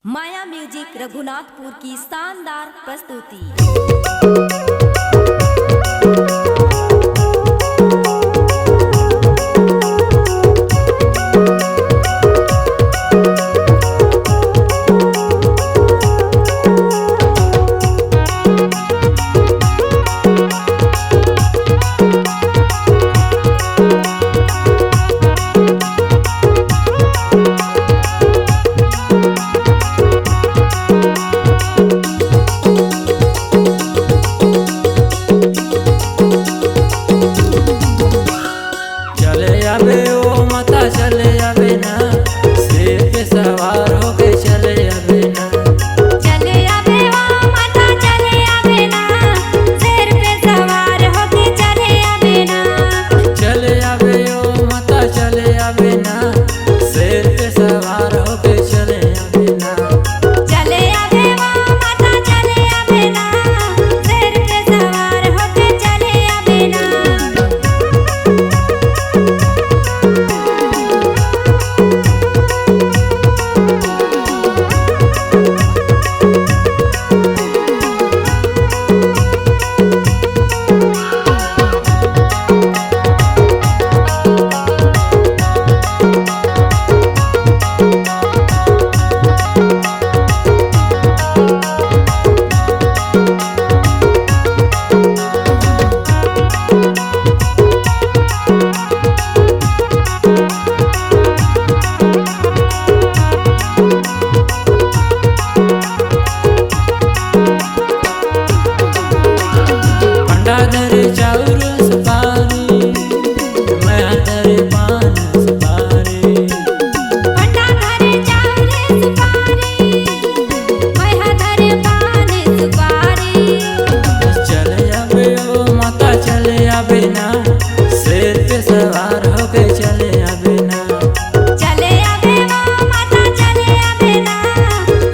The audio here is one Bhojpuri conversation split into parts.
माया म्यूजिक रघुनाथपुर की शानदार प्रस्तुति। चले आवे ना शेर पे सवार होके चले आवे ना, चले आवे ओ माता चले आवे ना शेर पे सवार होके चले आवे ना, चले आवे ओ माता चले आवे ना शेर पे सवार होके चले आवे ना, चले आवे ओ माता चले आवे ना शेर पे सवार होके चले आवे ना। धरे चाउर सुपारी मैं धरे पान सुपारी, पंडा धरे चाउर सुपारी मैं धरे पान सुपारी, चले आवे ओ माता चले आवे ना शेर पे सवार होके चले आवे ना, चले आवे ओ माता चले आवे ना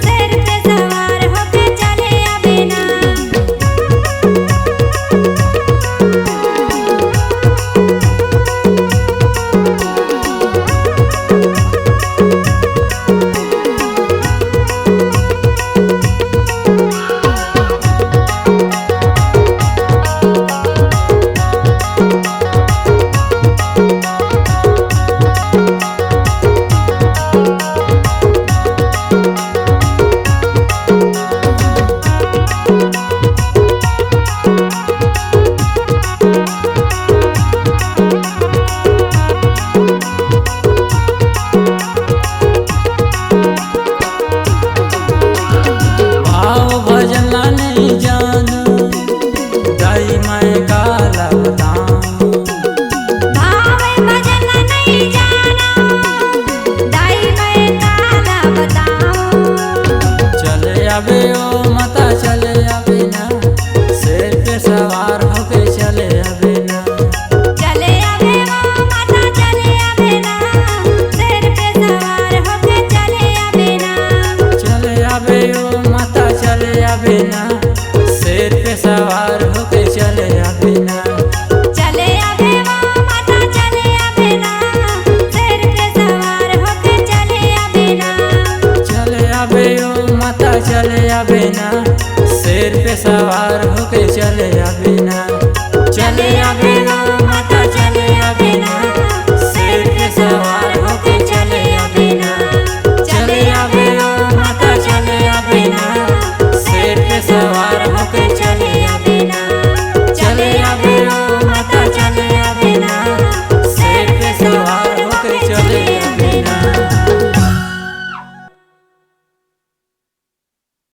शेर पे सवार होके चले आवे ना। आवे ओ माता चले आवे ना शेर पे सवार होके चले आवे ना, चले आवे ओ माता चले आवे ना शेर पे सवार होके चले आवे ना, चले आवे ओ माता चले आवे ना शेर पे सवार होके चले आवे ना, चले आवे ओ माता चले आवे ना शेर पे सवार होके चले आवे ना, चले आवे ओ माता चले आवे ना शेर पे सवार होके चले आवे।